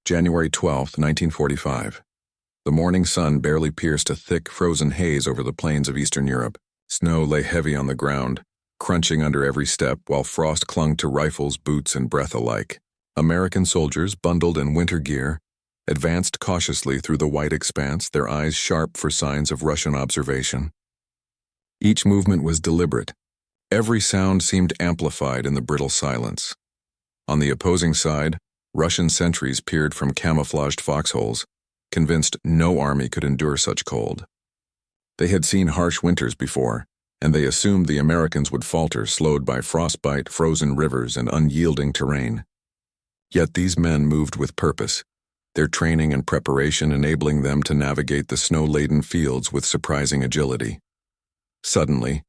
January 12, 1945. The morning sun barely pierced a thick, frozen haze over the plains of Eastern Europe. Snow lay heavy on the ground, crunching under every step, while frost clung to rifles, boots, and breath alike. American soldiers, bundled in winter gear, advanced cautiously through the white expanse, their eyes sharp for signs of Russian observation. Each movement was deliberate. Every sound seemed amplified in the brittle silence. On the opposing side, Russian sentries peered from camouflaged foxholes, convinced no army could endure such cold. They had seen harsh winters before, and they assumed the Americans would falter, slowed by frostbite, frozen rivers, and unyielding terrain. Yet these men moved with purpose, their training and preparation enabling them to navigate the snow-laden fields with surprising agility. Suddenly,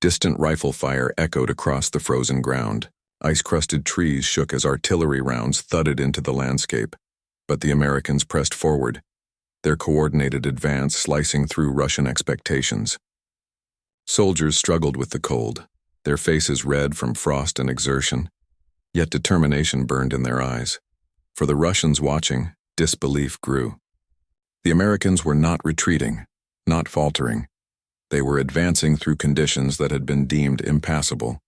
distant rifle fire echoed across the frozen ground. Ice-crusted trees shook as artillery rounds thudded into the landscape. But the Americans pressed forward, their coordinated advance slicing through Russian expectations. Soldiers struggled with the cold, their faces red from frost and exertion, yet determination burned in their eyes. For the Russians watching, disbelief grew. The Americans were not retreating, not faltering. They were advancing through conditions that had been deemed impassable.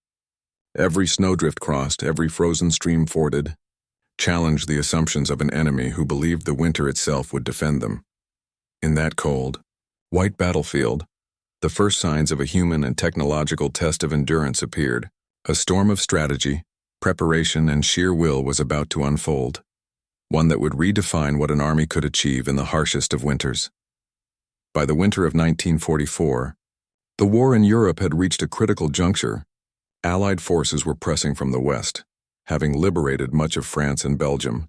Every snowdrift crossed, every frozen stream forded, challenged the assumptions of an enemy who believed the winter itself would defend them. In that cold, white battlefield, the first signs of a human and technological test of endurance appeared. A storm of strategy, preparation, and sheer will was about to unfold, one that would redefine what an army could achieve in the harshest of winters. By the winter of 1944, the war in Europe had reached a critical juncture. Allied forces were pressing from the west, having liberated much of France and Belgium,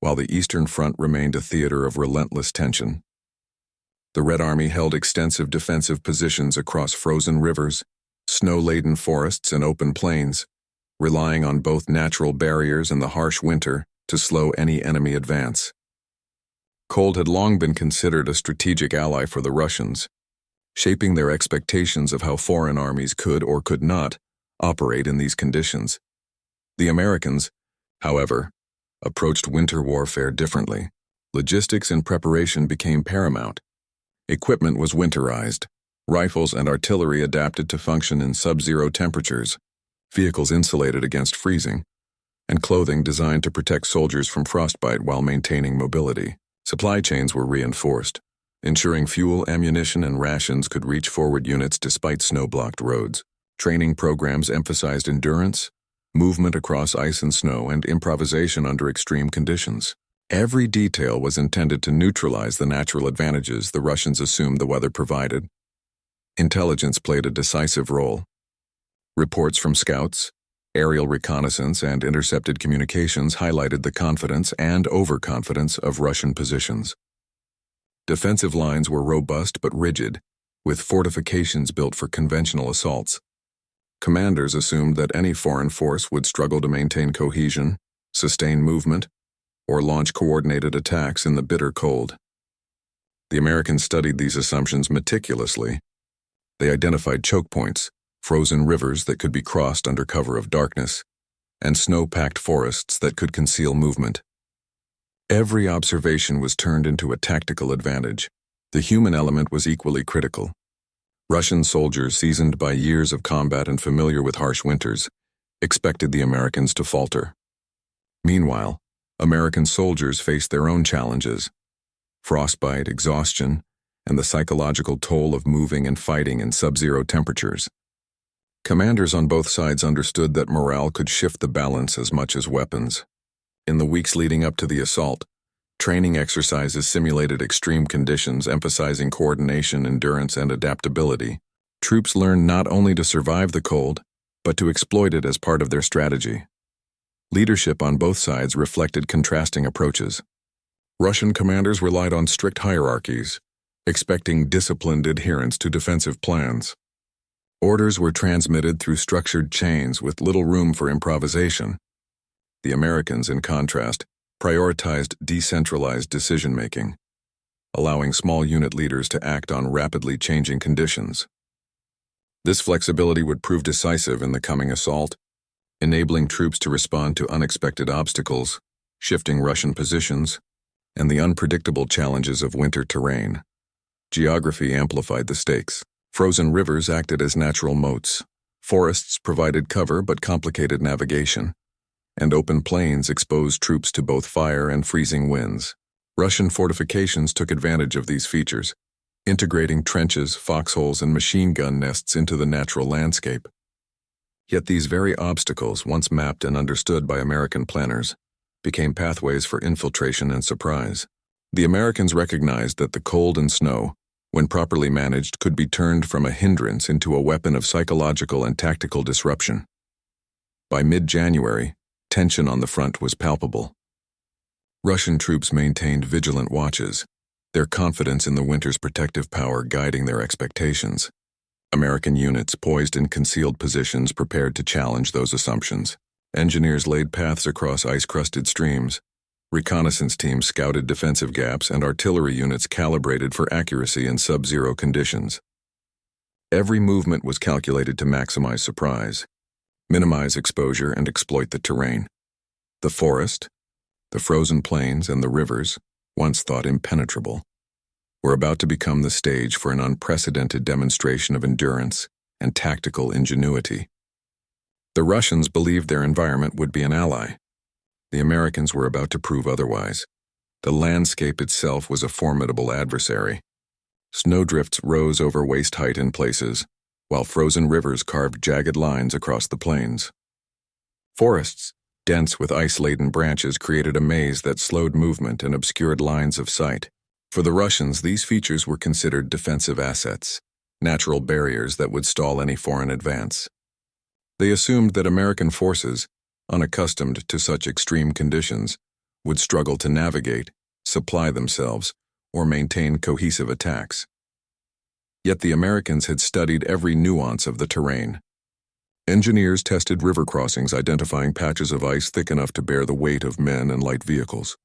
while the Eastern Front remained a theater of relentless tension. The Red Army held extensive defensive positions across frozen rivers, snow-laden forests, and open plains, relying on both natural barriers and the harsh winter to slow any enemy advance. Cold had long been considered a strategic ally for the Russians, shaping their expectations of how foreign armies could or could not operate in these conditions. The Americans, however, approached winter warfare differently. Logistics and preparation became paramount. Equipment was winterized, rifles and artillery adapted to function in sub-zero temperatures, vehicles insulated against freezing, and clothing designed to protect soldiers from frostbite while maintaining mobility. Supply chains were reinforced, ensuring fuel, ammunition, and rations could reach forward units despite snow-blocked roads. Training programs emphasized endurance, movement across ice and snow, and improvisation under extreme conditions. Every detail was intended to neutralize the natural advantages the Russians assumed the weather provided. Intelligence played a decisive role. Reports from scouts, aerial reconnaissance, and intercepted communications highlighted the confidence and overconfidence of Russian positions. Defensive lines were robust but rigid, with fortifications built for conventional assaults. Commanders assumed that any foreign force would struggle to maintain cohesion, sustain movement, or launch coordinated attacks in the bitter cold. The Americans studied these assumptions meticulously. They identified choke points, frozen rivers that could be crossed under cover of darkness, and snow-packed forests that could conceal movement. Every observation was turned into a tactical advantage. The human element was equally critical. Russian soldiers, seasoned by years of combat and familiar with harsh winters, expected the Americans to falter. Meanwhile, American soldiers faced their own challenges: frostbite, exhaustion, and the psychological toll of moving and fighting in sub-zero temperatures. Commanders on both sides understood that morale could shift the balance as much as weapons. In the weeks leading up to the assault, training exercises simulated extreme conditions, emphasizing coordination, endurance, and adaptability. Troops learned not only to survive the cold, but to exploit it as part of their strategy. Leadership on both sides reflected contrasting approaches. Russian commanders relied on strict hierarchies, expecting disciplined adherence to defensive plans. Orders were transmitted through structured chains with little room for improvisation. The Americans, in contrast, prioritized decentralized decision-making, allowing small unit leaders to act on rapidly changing conditions. This flexibility would prove decisive in the coming assault, enabling troops to respond to unexpected obstacles, shifting Russian positions, and the unpredictable challenges of winter terrain. Geography amplified the stakes. Frozen rivers acted as natural moats. Forests provided cover but complicated navigation, and open plains exposed troops to both fire and freezing winds. Russian fortifications took advantage of these features, integrating trenches, foxholes, and machine gun nests into the natural landscape. Yet these very obstacles, once mapped and understood by American planners, became pathways for infiltration and surprise. The Americans recognized that the cold and snow, when properly managed, could be turned from a hindrance into a weapon of psychological and tactical disruption. By mid-January, tension on the front was palpable. Russian troops maintained vigilant watches, their confidence in the winter's protective power guiding their expectations. American units poised in concealed positions prepared to challenge those assumptions. Engineers laid paths across ice-crusted streams. Reconnaissance teams scouted defensive gaps, and artillery units calibrated for accuracy in sub-zero conditions. Every movement was calculated to maximize surprise, minimize exposure, and exploit the terrain. The forest, the frozen plains, and the rivers, once thought impenetrable, were about to become the stage for an unprecedented demonstration of endurance and tactical ingenuity. The Russians believed their environment would be an ally. The Americans were about to prove otherwise. The landscape itself was a formidable adversary. Snowdrifts rose over waist height in places, while frozen rivers carved jagged lines across the plains. Forests, dense with ice-laden branches, created a maze that slowed movement and obscured lines of sight. For the Russians, these features were considered defensive assets, natural barriers that would stall any foreign advance. They assumed that American forces, unaccustomed to such extreme conditions, would struggle to navigate, supply themselves, or maintain cohesive attacks. Yet the Americans had studied every nuance of the terrain. Engineers tested river crossings, identifying patches of ice thick enough to bear the weight of men and light vehicles.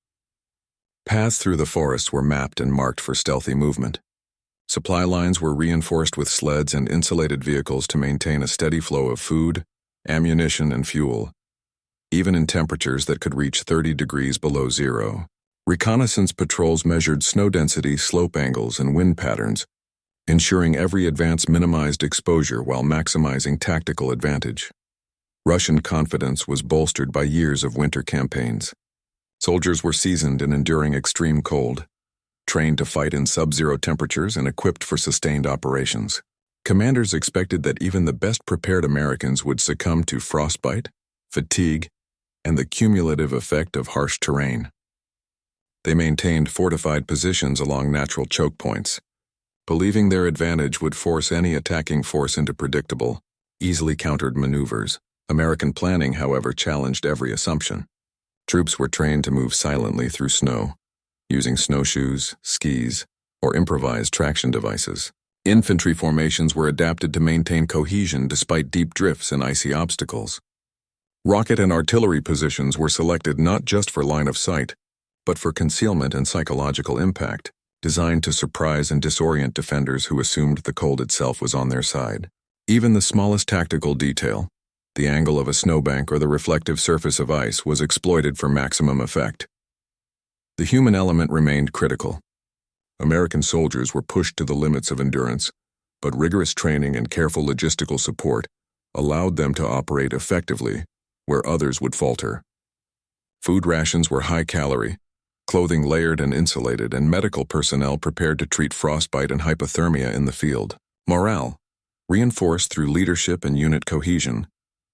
Paths through the forests were mapped and marked for stealthy movement. Supply lines were reinforced with sleds and insulated vehicles to maintain a steady flow of food, ammunition, and fuel, even in temperatures that could reach 30 degrees below zero. Reconnaissance patrols measured snow density, slope angles, and wind patterns, ensuring every advance minimized exposure while maximizing tactical advantage. Russian confidence was bolstered by years of winter campaigns. Soldiers were seasoned in enduring extreme cold, trained to fight in sub-zero temperatures and equipped for sustained operations. Commanders expected that even the best prepared Americans would succumb to frostbite, fatigue, and the cumulative effect of harsh terrain. They maintained fortified positions along natural choke points, believing their advantage would force any attacking force into predictable, easily countered maneuvers. American planning, however, challenged every assumption. Troops were trained to move silently through snow, using snowshoes, skis, or improvised traction devices. Infantry formations were adapted to maintain cohesion despite deep drifts and icy obstacles. Rocket and artillery positions were selected not just for line of sight, but for concealment and psychological impact, designed to surprise and disorient defenders who assumed the cold itself was on their side. Even the smallest tactical detail, the angle of a snowbank or the reflective surface of ice, was exploited for maximum effect. The human element remained critical. American soldiers were pushed to the limits of endurance, but rigorous training and careful logistical support allowed them to operate effectively where others would falter. Food rations were high-calorie, clothing layered and insulated, and medical personnel prepared to treat frostbite and hypothermia in the field. Morale, reinforced through leadership and unit cohesion,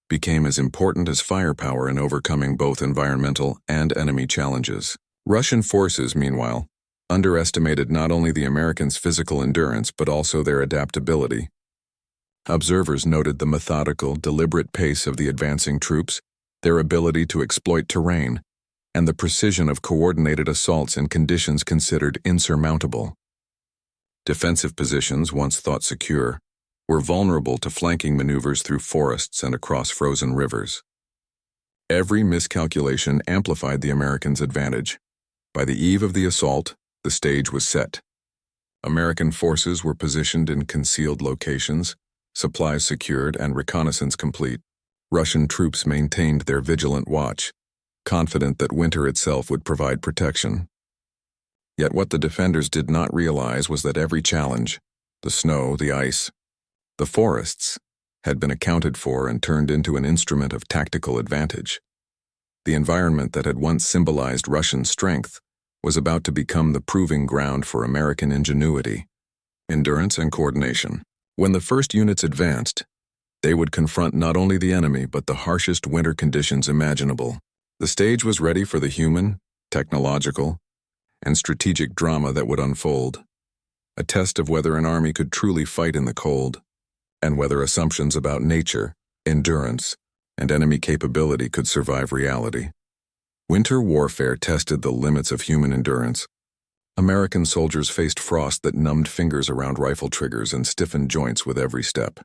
became as important as firepower in overcoming both environmental and enemy challenges. Russian forces, meanwhile, underestimated not only the Americans' physical endurance but also their adaptability. Observers noted the methodical, deliberate pace of the advancing troops, their ability to exploit terrain, and the precision of coordinated assaults in conditions considered insurmountable. Defensive positions, once thought secure, were vulnerable to flanking maneuvers through forests and across frozen rivers. Every miscalculation amplified the Americans' advantage. By the eve of the assault, the stage was set. American forces were positioned in concealed locations, supplies secured, and reconnaissance complete. Russian troops maintained their vigilant watch, confident that winter itself would provide protection. Yet what the defenders did not realize was that every challenge, the snow, the ice, the forests, had been accounted for and turned into an instrument of tactical advantage. The environment that had once symbolized Russian strength was about to become the proving ground for American ingenuity, endurance, and coordination. When the first units advanced, they would confront not only the enemy but the harshest winter conditions imaginable. The stage was ready for the human, technological, and strategic drama that would unfold, a test of whether an army could truly fight in the cold, and whether assumptions about nature, endurance, and enemy capability could survive reality. Winter warfare tested the limits of human endurance. American soldiers faced frost that numbed fingers around rifle triggers and stiffened joints with every step.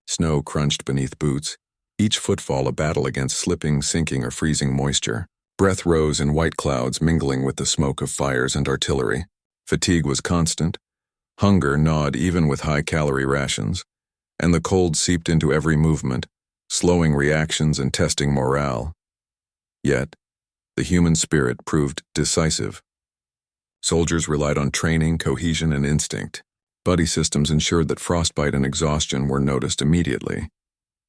Snow crunched beneath boots, each footfall a battle against slipping, sinking, or freezing moisture. Breath rose in white clouds mingling with the smoke of fires and artillery. Fatigue was constant. Hunger gnawed even with high-calorie rations, and the cold seeped into every movement, slowing reactions and testing morale. Yet, the human spirit proved decisive. Soldiers relied on training, cohesion, and instinct. Buddy systems ensured that frostbite and exhaustion were noticed immediately,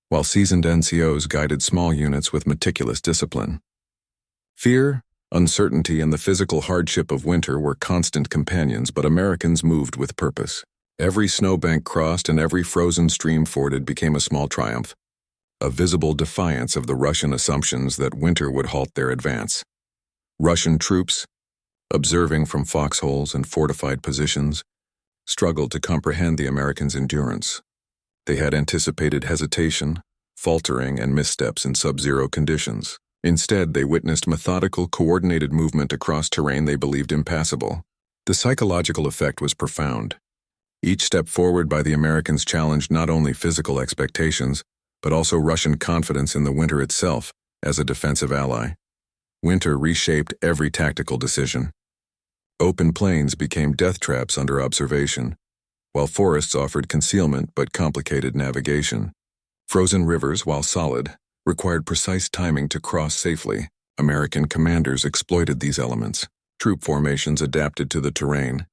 while seasoned NCOs guided small units with meticulous discipline. Fear, uncertainty, and the physical hardship of winter were constant companions, but Americans moved with purpose. Every snowbank crossed and every frozen stream forded became a small triumph, a visible defiance of the Russian assumptions that winter would halt their advance. Russian troops, observing from foxholes and fortified positions, struggled to comprehend the Americans' endurance. They had anticipated hesitation, faltering, and missteps in sub-zero conditions. Instead, they witnessed methodical, coordinated movement across terrain they believed impassable. The psychological effect was profound. Each step forward by the Americans challenged not only physical expectations, but also Russian confidence in the winter itself as a defensive ally. Winter reshaped every tactical decision. Open plains became death traps under observation, while forests offered concealment but complicated navigation. Frozen rivers, while solid, required precise timing to cross safely. American commanders exploited these elements. Troop formations adapted to the terrain,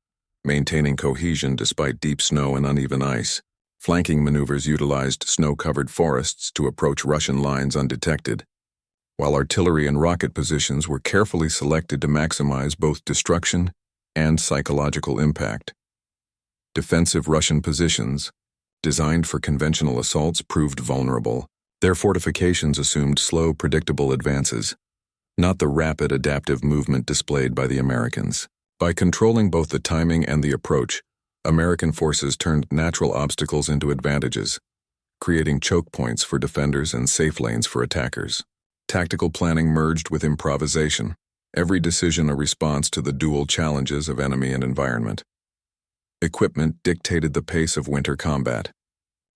maintaining cohesion despite deep snow and uneven ice. Flanking maneuvers utilized snow-covered forests to approach Russian lines undetected, while artillery and rocket positions were carefully selected to maximize both destruction and psychological impact. Defensive Russian positions, designed for conventional assaults, proved vulnerable. Their fortifications assumed slow, predictable advances, not the rapid, adaptive movement displayed by the Americans. By controlling both the timing and the approach, American forces turned natural obstacles into advantages, creating choke points for defenders and safe lanes for attackers. Tactical planning merged with improvisation, every decision a response to the dual challenges of enemy and environment. Equipment dictated the pace of winter combat.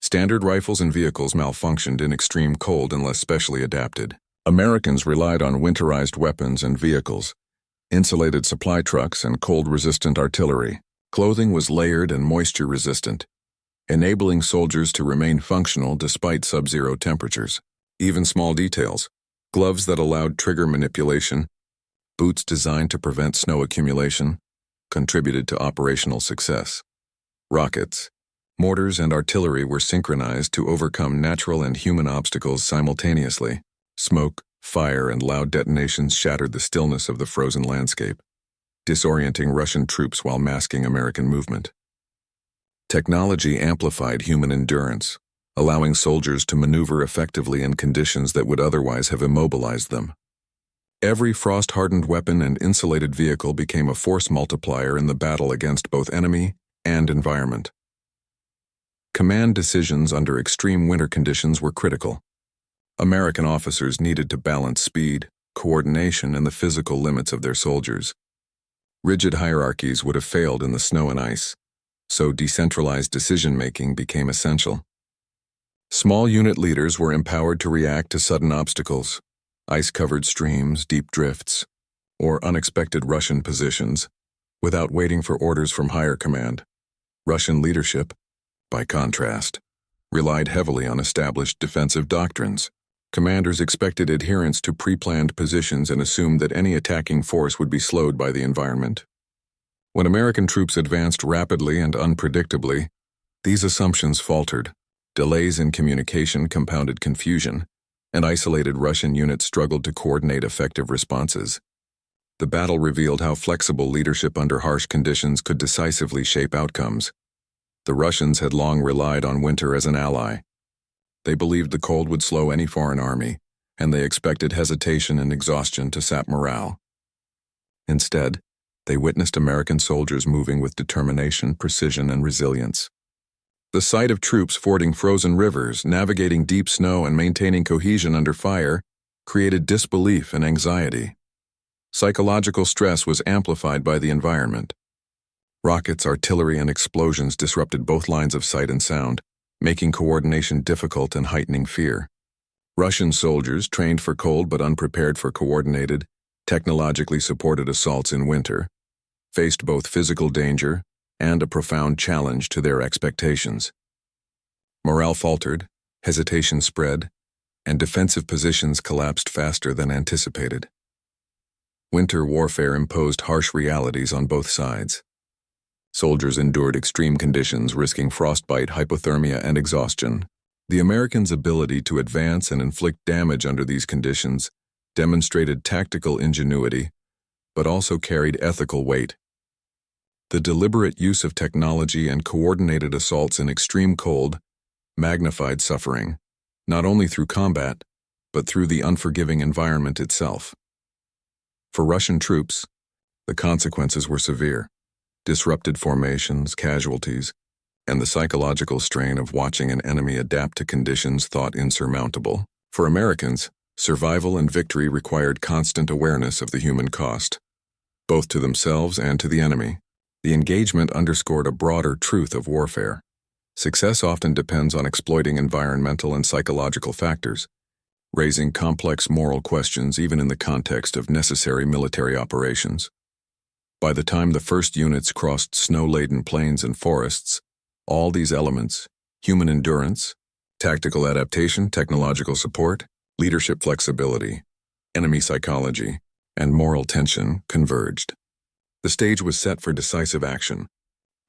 Standard rifles and vehicles malfunctioned in extreme cold unless specially adapted. Americans relied on winterized weapons and vehicles, insulated supply trucks, and cold-resistant artillery. Clothing was layered and moisture-resistant, enabling soldiers to remain functional despite sub-zero temperatures. Even small details, gloves that allowed trigger manipulation, boots designed to prevent snow accumulation, contributed to operational success. Rockets, mortars, and artillery were synchronized to overcome natural and human obstacles simultaneously. Smoke, fire, and loud detonations shattered the stillness of the frozen landscape, disorienting Russian troops while masking American movement. Technology amplified human endurance, allowing soldiers to maneuver effectively in conditions that would otherwise have immobilized them. Every frost-hardened weapon and insulated vehicle became a force multiplier in the battle against both enemy and environment. Command decisions under extreme winter conditions were critical. American officers needed to balance speed, coordination, and the physical limits of their soldiers. Rigid hierarchies would have failed in the snow and ice, so decentralized decision-making became essential. Small unit leaders were empowered to react to sudden obstacles, ice-covered streams, deep drifts, or unexpected Russian positions, without waiting for orders from higher command. Russian leadership, by contrast, relied heavily on established defensive doctrines. Commanders expected adherence to pre-planned positions and assumed that any attacking force would be slowed by the environment. When American troops advanced rapidly and unpredictably, these assumptions faltered. Delays in communication compounded confusion, and isolated Russian units struggled to coordinate effective responses. The battle revealed how flexible leadership under harsh conditions could decisively shape outcomes. The Russians had long relied on winter as an ally. They believed the cold would slow any foreign army, and they expected hesitation and exhaustion to sap morale. Instead, they witnessed American soldiers moving with determination, precision, and resilience. The sight of troops fording frozen rivers, navigating deep snow, and maintaining cohesion under fire created disbelief and anxiety. Psychological stress was amplified by the environment. Rockets, artillery, and explosions disrupted both lines of sight and sound, making coordination difficult and heightening fear. Russian soldiers, trained for cold but unprepared for coordinated, technologically supported assaults in winter, faced both physical danger and a profound challenge to their expectations. Morale faltered, hesitation spread, and defensive positions collapsed faster than anticipated. Winter warfare imposed harsh realities on both sides. Soldiers endured extreme conditions, risking frostbite, hypothermia, and exhaustion. The Americans' ability to advance and inflict damage under these conditions demonstrated tactical ingenuity, but also carried ethical weight. The deliberate use of technology and coordinated assaults in extreme cold magnified suffering, not only through combat, but through the unforgiving environment itself. For Russian troops, the consequences were severe. Disrupted formations, casualties, and the psychological strain of watching an enemy adapt to conditions thought insurmountable. For Americans, survival and victory required constant awareness of the human cost, both to themselves and to the enemy. The engagement underscored a broader truth of warfare. Success often depends on exploiting environmental and psychological factors, raising complex moral questions even in the context of necessary military operations. By the time the first units crossed snow-laden plains and forests, all these elements, human endurance, tactical adaptation, technological support, leadership flexibility, enemy psychology, and moral tension, converged. The stage was set for decisive action.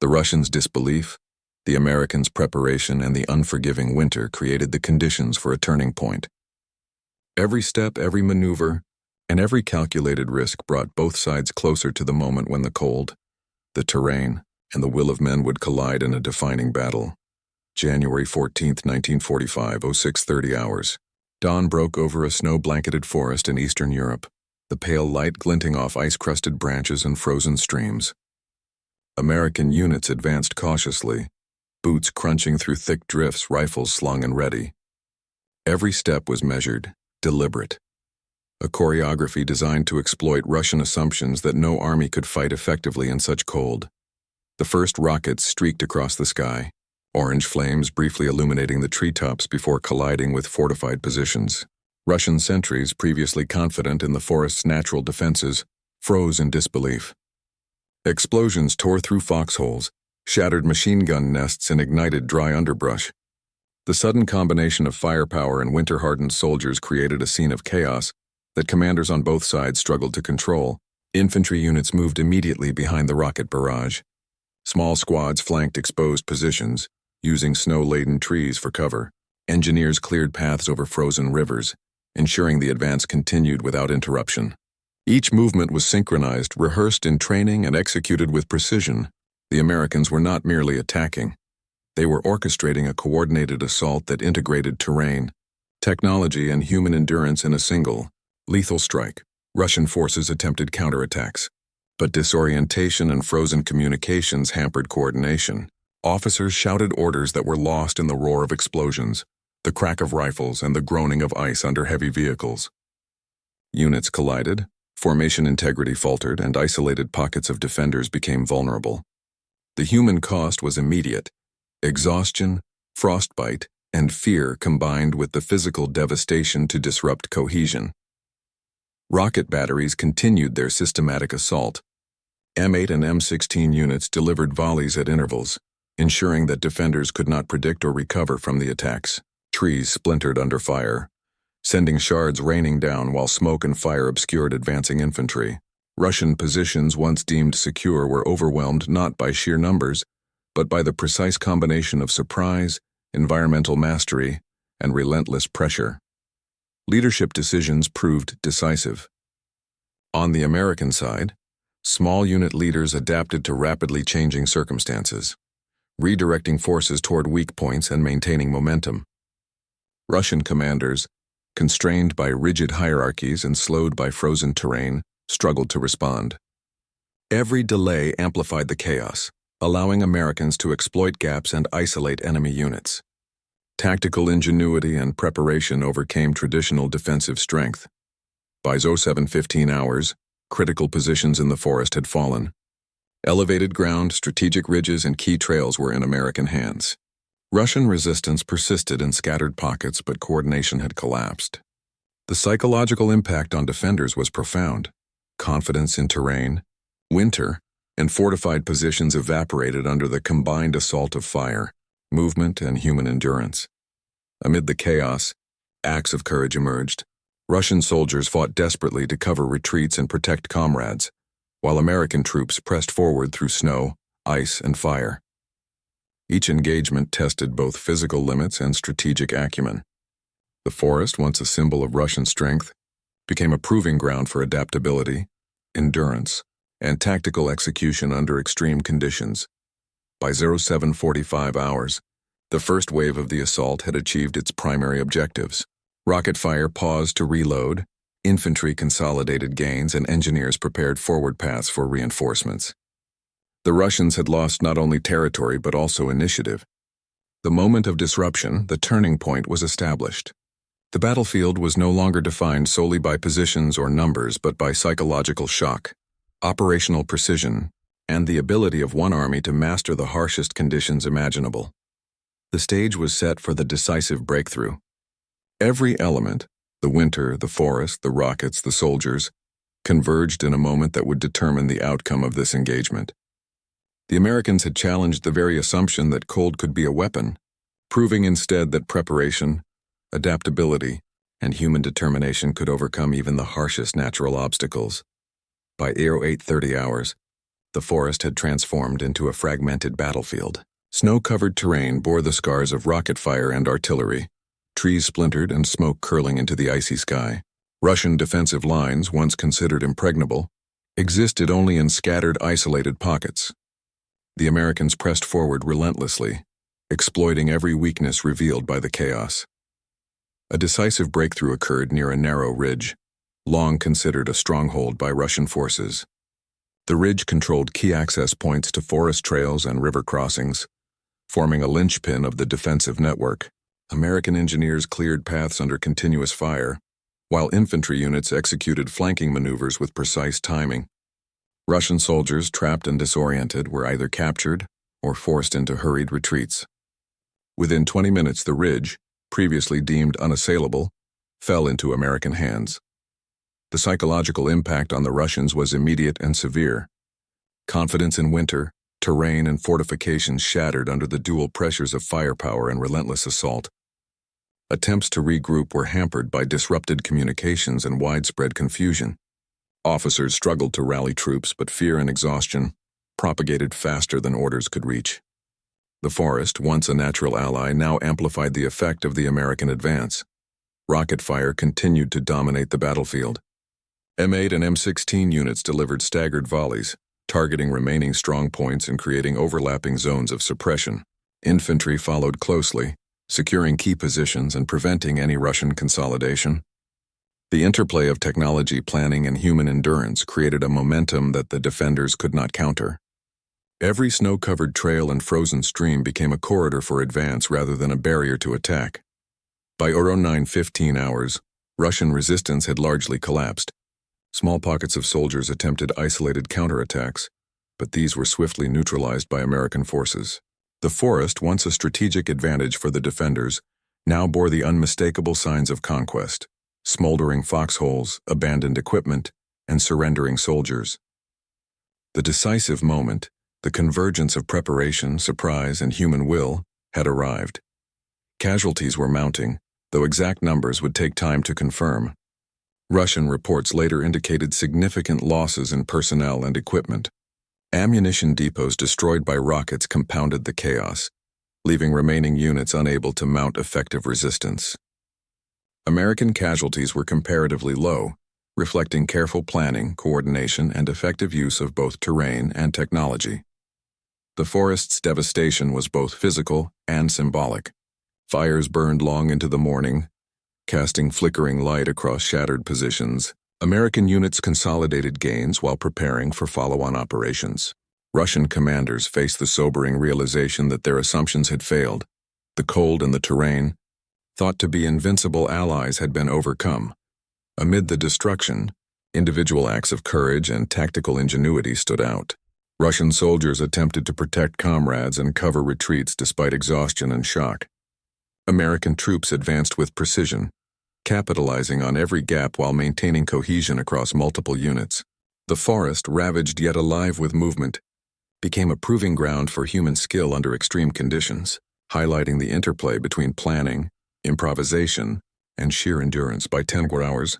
The Russians' disbelief, the Americans' preparation, and the unforgiving winter created the conditions for a turning point. Every step, every maneuver, and every calculated risk brought both sides closer to the moment when the cold, the terrain, and the will of men would collide in a defining battle. January 14, 1945, 06:30 hours. Dawn broke over a snow-blanketed forest in Eastern Europe, the pale light glinting off ice-crusted branches and frozen streams. American units advanced cautiously, boots crunching through thick drifts, rifles slung and ready. Every step was measured, deliberate. A choreography designed to exploit Russian assumptions that no army could fight effectively in such cold. The first rockets streaked across the sky, orange flames briefly illuminating the treetops before colliding with fortified positions. Russian sentries, previously confident in the forest's natural defenses, froze in disbelief. Explosions tore through foxholes, shattered machine gun nests, and ignited dry underbrush. The sudden combination of firepower and winter-hardened soldiers created a scene of chaos that commanders on both sides struggled to control. Infantry units moved immediately behind the rocket barrage. Small squads flanked exposed positions, using snow-laden trees for cover. Engineers cleared paths over frozen rivers, ensuring the advance continued without interruption. Each movement was synchronized, rehearsed in training, and executed with precision. The Americans were not merely attacking. They were orchestrating a coordinated assault that integrated terrain, technology, and human endurance in a single, lethal strike. Russian forces attempted counterattacks, but disorientation and frozen communications hampered coordination. Officers shouted orders that were lost in the roar of explosions, the crack of rifles, and the groaning of ice under heavy vehicles. Units collided, formation integrity faltered, and isolated pockets of defenders became vulnerable. The human cost was immediate. Exhaustion, frostbite, and fear combined with the physical devastation to disrupt cohesion. Rocket batteries continued their systematic assault. M8 and M16 units delivered volleys at intervals, ensuring that defenders could not predict or recover from the attacks. Trees splintered under fire, sending shards raining down while smoke and fire obscured advancing infantry. Russian positions once deemed secure were overwhelmed not by sheer numbers, but by the precise combination of surprise, environmental mastery, and relentless pressure. Leadership decisions proved decisive. On the American side, small unit leaders adapted to rapidly changing circumstances, redirecting forces toward weak points and maintaining momentum. Russian commanders, constrained by rigid hierarchies and slowed by frozen terrain, struggled to respond. Every delay amplified the chaos, allowing Americans to exploit gaps and isolate enemy units. Tactical ingenuity and preparation overcame traditional defensive strength. By 07:15 hours, critical positions in the forest had fallen. Elevated ground, strategic ridges, and key trails were in American hands. Russian resistance persisted in scattered pockets, but coordination had collapsed. The psychological impact on defenders was profound. Confidence in terrain, winter, and fortified positions evaporated under the combined assault of fire, movement, and human endurance. Amid the chaos, acts of courage emerged. Russian soldiers fought desperately to cover retreats and protect comrades, while American troops pressed forward through snow, ice, and fire. Each engagement tested both physical limits and strategic acumen. The forest, once a symbol of Russian strength, became a proving ground for adaptability, endurance, and tactical execution under extreme conditions. By 07:45 hours, the first wave of the assault had achieved its primary objectives. Rocket fire paused to reload, infantry consolidated gains, and engineers prepared forward paths for reinforcements. The Russians had lost not only territory but also initiative. The moment of disruption, the turning point, was established. The battlefield was no longer defined solely by positions or numbers, but by psychological shock, operational precision, and the ability of one army to master the harshest conditions imaginable. The stage was set for the decisive breakthrough. Every element, the winter, the forest, the rockets, the soldiers, converged in a moment that would determine the outcome of this engagement. The Americans had challenged the very assumption that cold could be a weapon, proving instead that preparation, adaptability, and human determination could overcome even the harshest natural obstacles. By 08:30 hours, the forest had transformed into a fragmented battlefield. Snow-covered terrain bore the scars of rocket fire and artillery, trees splintered and smoke curling into the icy sky. Russian defensive lines, once considered impregnable, existed only in scattered, isolated pockets. The Americans pressed forward relentlessly, exploiting every weakness revealed by the chaos. A decisive breakthrough occurred near a narrow ridge, long considered a stronghold by Russian forces. The ridge controlled key access points to forest trails and river crossings, forming a linchpin of the defensive network. American engineers cleared paths under continuous fire, while infantry units executed flanking maneuvers with precise timing. Russian soldiers, trapped and disoriented, were either captured or forced into hurried retreats. Within 20 minutes, the ridge, previously deemed unassailable, fell into American hands. The psychological impact on the Russians was immediate and severe. Confidence in winter, terrain, and fortifications shattered under the dual pressures of firepower and relentless assault. Attempts to regroup were hampered by disrupted communications and widespread confusion. Officers struggled to rally troops, but fear and exhaustion propagated faster than orders could reach. The forest, once a natural ally, now amplified the effect of the American advance. Rocket fire continued to dominate the battlefield. M8 and M16 units delivered staggered volleys, targeting remaining strong points and creating overlapping zones of suppression. Infantry followed closely, securing key positions and preventing any Russian consolidation. The interplay of technology, planning, and human endurance created a momentum that the defenders could not counter. Every snow-covered trail and frozen stream became a corridor for advance rather than a barrier to attack. By 09:15 hours, Russian resistance had largely collapsed. Small pockets of soldiers attempted isolated counterattacks, but these were swiftly neutralized by American forces. The forest, once a strategic advantage for the defenders, now bore the unmistakable signs of conquest: smoldering foxholes, abandoned equipment, and surrendering soldiers. The decisive moment, the convergence of preparation, surprise, and human will, had arrived. Casualties were mounting, though exact numbers would take time to confirm. Russian reports later indicated significant losses in personnel and equipment. Ammunition depots destroyed by rockets compounded the chaos, leaving remaining units unable to mount effective resistance. American casualties were comparatively low, reflecting careful planning, coordination, and effective use of both terrain and technology. The forest's devastation was both physical and symbolic. Fires burned long into the morning, casting flickering light across shattered positions. American units consolidated gains while preparing for follow-on operations. Russian commanders faced the sobering realization that their assumptions had failed. The cold and the terrain, thought to be invincible allies, had been overcome. Amid the destruction, individual acts of courage and tactical ingenuity stood out. Russian soldiers attempted to protect comrades and cover retreats despite exhaustion and shock. American troops advanced with precision, capitalizing on every gap while maintaining cohesion across multiple units. The forest, ravaged yet alive with movement, became a proving ground for human skill under extreme conditions, highlighting the interplay between planning, improvisation, and sheer endurance. By 10 hours,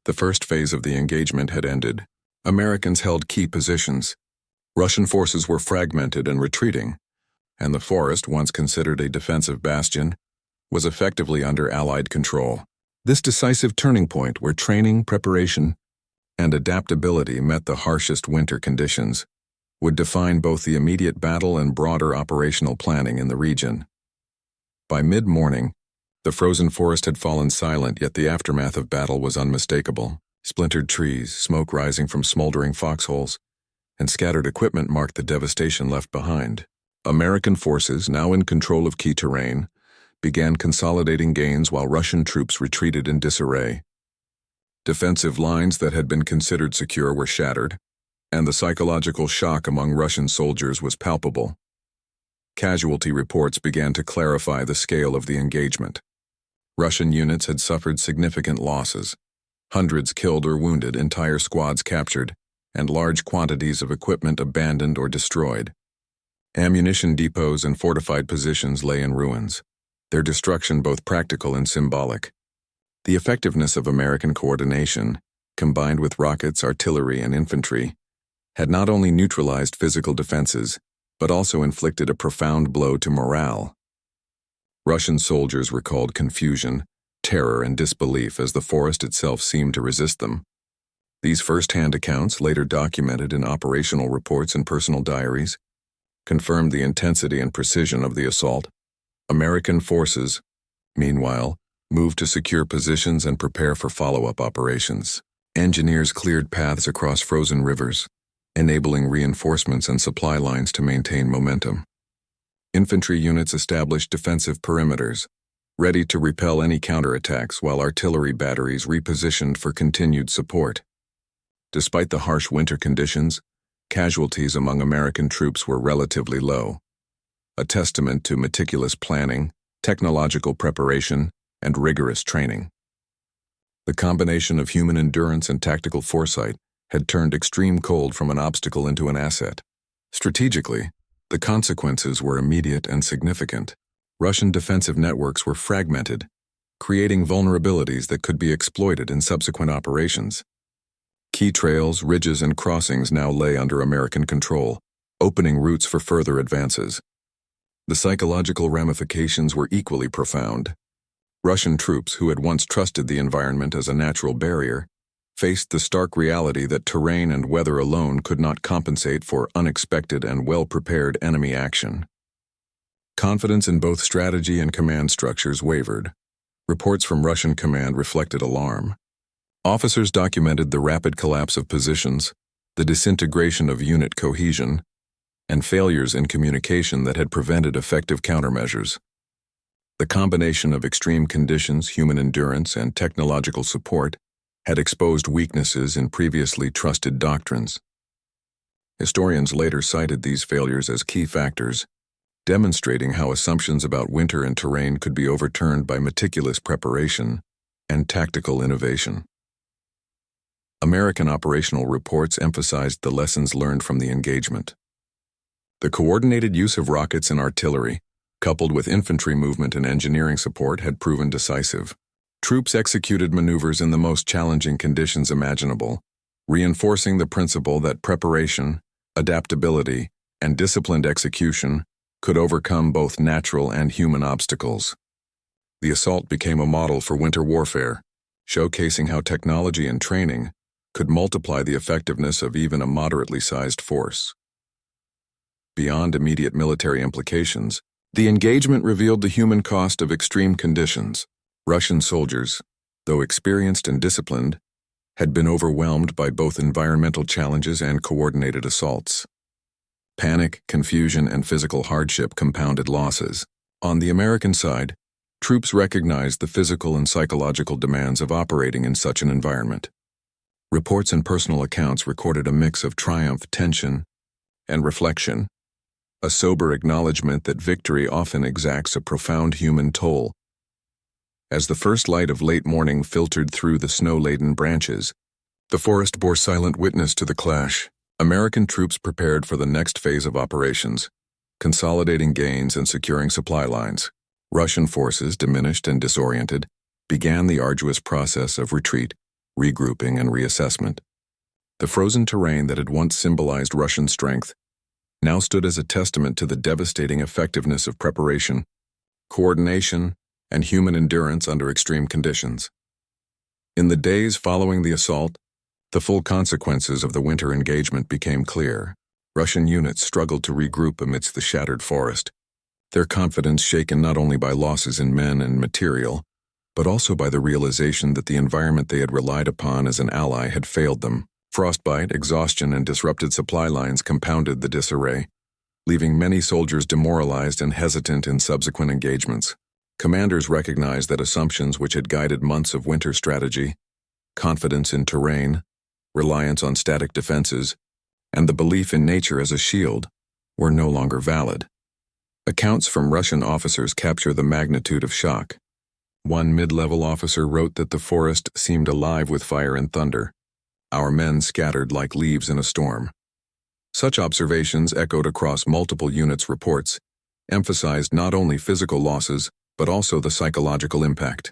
the first phase of the engagement had ended. Americans held key positions. Russian forces were fragmented and retreating, and the forest, once considered a defensive bastion, was effectively under Allied control. This decisive turning point, where training, preparation, and adaptability met the harshest winter conditions, would define both the immediate battle and broader operational planning in the region. By mid-morning, the frozen forest had fallen silent, yet the aftermath of battle was unmistakable. Splintered trees, smoke rising from smoldering foxholes, and scattered equipment marked the devastation left behind. American forces, now in control of key terrain, began consolidating gains while Russian troops retreated in disarray. Defensive lines that had been considered secure were shattered, and the psychological shock among Russian soldiers was palpable. Casualty reports began to clarify the scale of the engagement. Russian units had suffered significant losses, hundreds killed or wounded, entire squads captured, and large quantities of equipment abandoned or destroyed. Ammunition depots and fortified positions lay in ruins, their destruction both practical and symbolic. The effectiveness of American coordination, combined with rockets, artillery, and infantry, had not only neutralized physical defenses, but also inflicted a profound blow to morale. Russian soldiers recalled confusion, terror, and disbelief as the forest itself seemed to resist them. These first-hand accounts, later documented in operational reports and personal diaries, confirmed the intensity and precision of the assault. American forces, meanwhile, moved to secure positions and prepare for follow-up operations. Engineers cleared paths across frozen rivers, enabling reinforcements and supply lines to maintain momentum. Infantry units established defensive perimeters, ready to repel any counterattacks, while artillery batteries repositioned for continued support. Despite the harsh winter conditions, casualties among American troops were relatively low, a testament to meticulous planning, technological preparation, and rigorous training. The combination of human endurance and tactical foresight had turned extreme cold from an obstacle into an asset. Strategically, the consequences were immediate and significant. Russian defensive networks were fragmented, creating vulnerabilities that could be exploited in subsequent operations. Key trails, ridges, and crossings now lay under American control, opening routes for further advances. The psychological ramifications were equally profound. Russian troops, who had once trusted the environment as a natural barrier, faced the stark reality that terrain and weather alone could not compensate for unexpected and well-prepared enemy action. Confidence in both strategy and command structures wavered. Reports from Russian command reflected alarm. Officers documented the rapid collapse of positions, the disintegration of unit cohesion, and failures in communication that had prevented effective countermeasures. The combination of extreme conditions, human endurance, and technological support had exposed weaknesses in previously trusted doctrines. Historians later cited these failures as key factors, demonstrating how assumptions about winter and terrain could be overturned by meticulous preparation and tactical innovation. American operational reports emphasized the lessons learned from the engagement. The coordinated use of rockets and artillery, coupled with infantry movement and engineering support, had proven decisive. Troops executed maneuvers in the most challenging conditions imaginable, reinforcing the principle that preparation, adaptability, and disciplined execution could overcome both natural and human obstacles. The assault became a model for winter warfare, showcasing how technology and training could multiply the effectiveness of even a moderately sized force. Beyond immediate military implications, the engagement revealed the human cost of extreme conditions. Russian soldiers, though experienced and disciplined, had been overwhelmed by both environmental challenges and coordinated assaults. Panic, confusion, and physical hardship compounded losses. On the American side, troops recognized the physical and psychological demands of operating in such an environment. Reports and personal accounts recorded a mix of triumph, tension, and reflection, a sober acknowledgement that victory often exacts a profound human toll. As the first light of late morning filtered through the snow-laden branches, the forest bore silent witness to the clash. American troops prepared for the next phase of operations, consolidating gains and securing supply lines. Russian forces, diminished and disoriented, began the arduous process of retreat, regrouping, and reassessment. The frozen terrain that had once symbolized Russian strength now stood as a testament to the devastating effectiveness of preparation, coordination, and human endurance under extreme conditions. In the days following the assault, the full consequences of the winter engagement became clear. Russian units struggled to regroup amidst the shattered forest, their confidence shaken not only by losses in men and material, but also by the realization that the environment they had relied upon as an ally had failed them. Frostbite, exhaustion, and disrupted supply lines compounded the disarray, leaving many soldiers demoralized and hesitant in subsequent engagements. Commanders recognized that assumptions which had guided months of winter strategy, confidence in terrain, reliance on static defenses, and the belief in nature as a shield, were no longer valid. Accounts from Russian officers capture the magnitude of shock. One mid-level officer wrote that the forest seemed alive with fire and thunder. Our men scattered like leaves in a storm. Such observations echoed across multiple units' reports, emphasized not only physical losses, but also the psychological impact.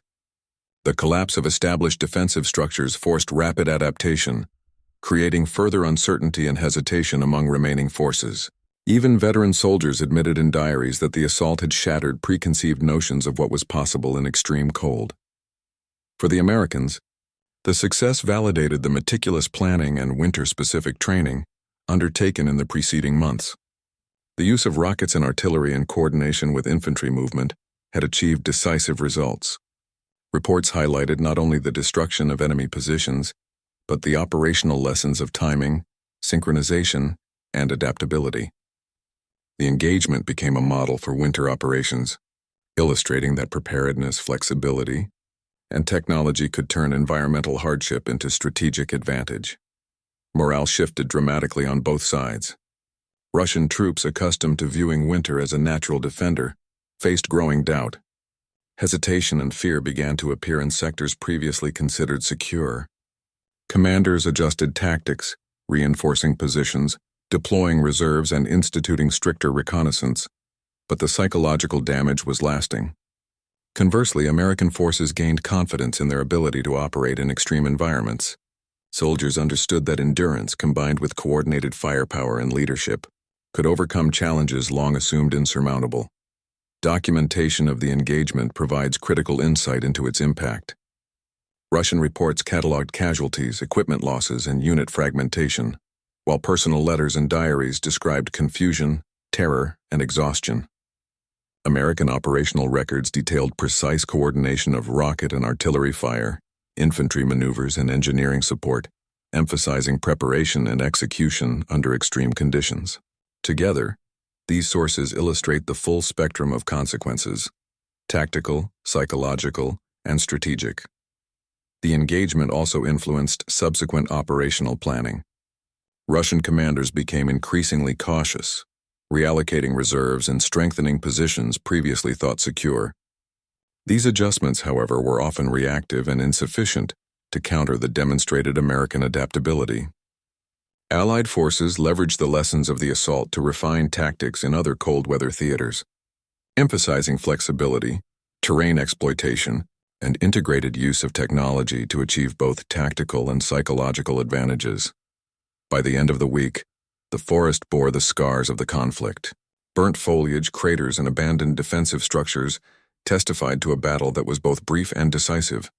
The collapse of established defensive structures forced rapid adaptation, creating further uncertainty and hesitation among remaining forces. Even veteran soldiers admitted in diaries that the assault had shattered preconceived notions of what was possible in extreme cold. For the Americans, the success validated the meticulous planning and winter-specific training undertaken in the preceding months. The use of rockets and artillery in coordination with infantry movement had achieved decisive results. Reports highlighted not only the destruction of enemy positions, but the operational lessons of timing, synchronization, and adaptability. The engagement became a model for winter operations, illustrating that preparedness, flexibility, and technology could turn environmental hardship into strategic advantage. Morale shifted dramatically on both sides. Russian troops accustomed to viewing winter as a natural defender faced growing doubt. Hesitation and fear began to appear in sectors previously considered secure. Commanders adjusted tactics, reinforcing positions, deploying reserves, and instituting stricter reconnaissance, but the psychological damage was lasting. Conversely, American forces gained confidence in their ability to operate in extreme environments. Soldiers understood that endurance, combined with coordinated firepower and leadership, could overcome challenges long assumed insurmountable. Documentation of the engagement provides critical insight into its impact. Russian reports cataloged casualties, equipment losses, and unit fragmentation, while personal letters and diaries described confusion, terror, and exhaustion. American operational records detailed precise coordination of rocket and artillery fire, infantry maneuvers, and engineering support, emphasizing preparation and execution under extreme conditions. Together, these sources illustrate the full spectrum of consequences: tactical, psychological, and strategic. The engagement also influenced subsequent operational planning. Russian commanders became increasingly cautious, reallocating reserves and strengthening positions previously thought secure. These adjustments, however, were often reactive and insufficient to counter the demonstrated American adaptability. Allied forces leveraged the lessons of the assault to refine tactics in other cold weather theaters, emphasizing flexibility, terrain exploitation, and integrated use of technology to achieve both tactical and psychological advantages. By the end of the week, the forest bore the scars of the conflict. Burnt foliage, craters, and abandoned defensive structures testified to a battle that was both brief and decisive.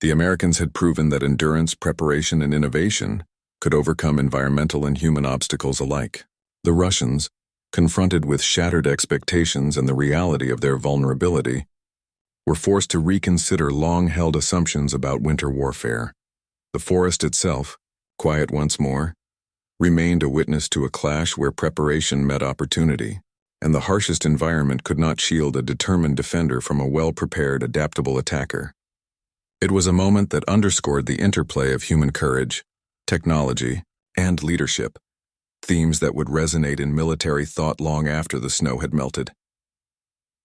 The Americans had proven that endurance, preparation, and innovation could overcome environmental and human obstacles alike. The Russians, confronted with shattered expectations and the reality of their vulnerability, were forced to reconsider long-held assumptions about winter warfare. The forest itself, quiet once more, remained a witness to a clash where preparation met opportunity, and the harshest environment could not shield a determined defender from a well-prepared, adaptable attacker. It was a moment that underscored the interplay of human courage, technology, and leadership, themes that would resonate in military thought long after the snow had melted.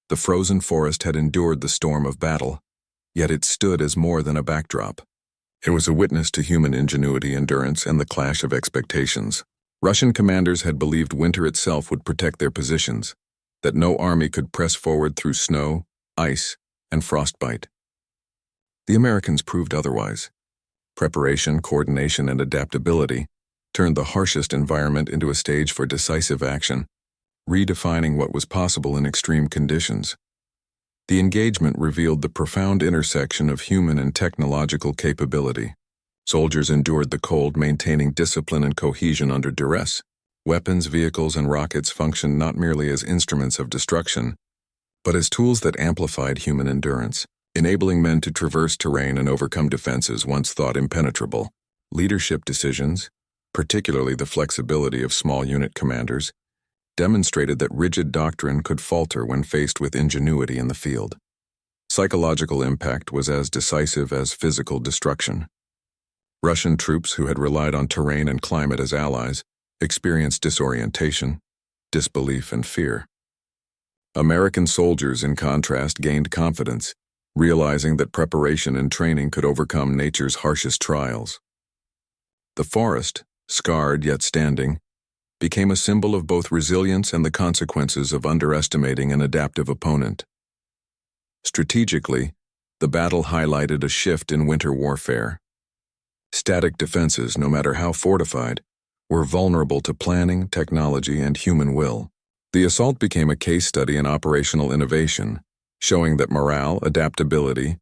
The frozen forest had endured the storm of battle, yet it stood as more than a backdrop. It was a witness to human ingenuity, endurance, and the clash of expectations. Russian commanders had believed winter itself would protect their positions, that no army could press forward through snow, ice, and frostbite. The Americans proved otherwise. Preparation, coordination, and adaptability turned the harshest environment into a stage for decisive action, redefining what was possible in extreme conditions. The engagement revealed the profound intersection of human and technological capability. Soldiers endured the cold, maintaining discipline and cohesion under duress. Weapons, vehicles, and rockets functioned not merely as instruments of destruction, but as tools that amplified human endurance, enabling men to traverse terrain and overcome defenses once thought impenetrable. Leadership decisions, particularly the flexibility of small unit commanders, demonstrated that rigid doctrine could falter when faced with ingenuity in the field. Psychological impact was as decisive as physical destruction. Russian troops who had relied on terrain and climate as allies experienced disorientation, disbelief, and fear. American soldiers, in contrast, gained confidence, realizing that preparation and training could overcome nature's harshest trials. The forest, scarred yet standing, became a symbol of both resilience and the consequences of underestimating an adaptive opponent. Strategically, the battle highlighted a shift in winter warfare. Static defenses, no matter how fortified, were vulnerable to planning, technology, and human will. The assault became a case study in operational innovation, showing that morale, adaptability,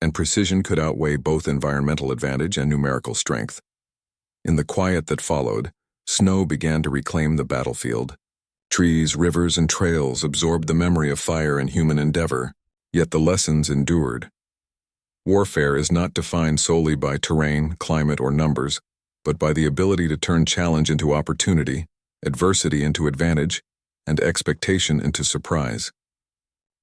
and precision could outweigh both environmental advantage and numerical strength. In the quiet that followed, snow began to reclaim the battlefield. Trees, rivers, and trails absorbed the memory of fire and human endeavor, yet the lessons endured. Warfare is not defined solely by terrain, climate, or numbers, but by the ability to turn challenge into opportunity, adversity into advantage, and expectation into surprise.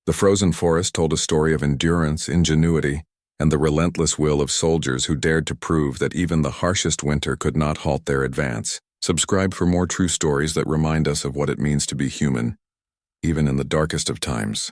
The frozen forest told a story of endurance, ingenuity, and the relentless will of soldiers who dared to prove that even the harshest winter could not halt their advance. Subscribe for more true stories that remind us of what it means to be human, even in the darkest of times.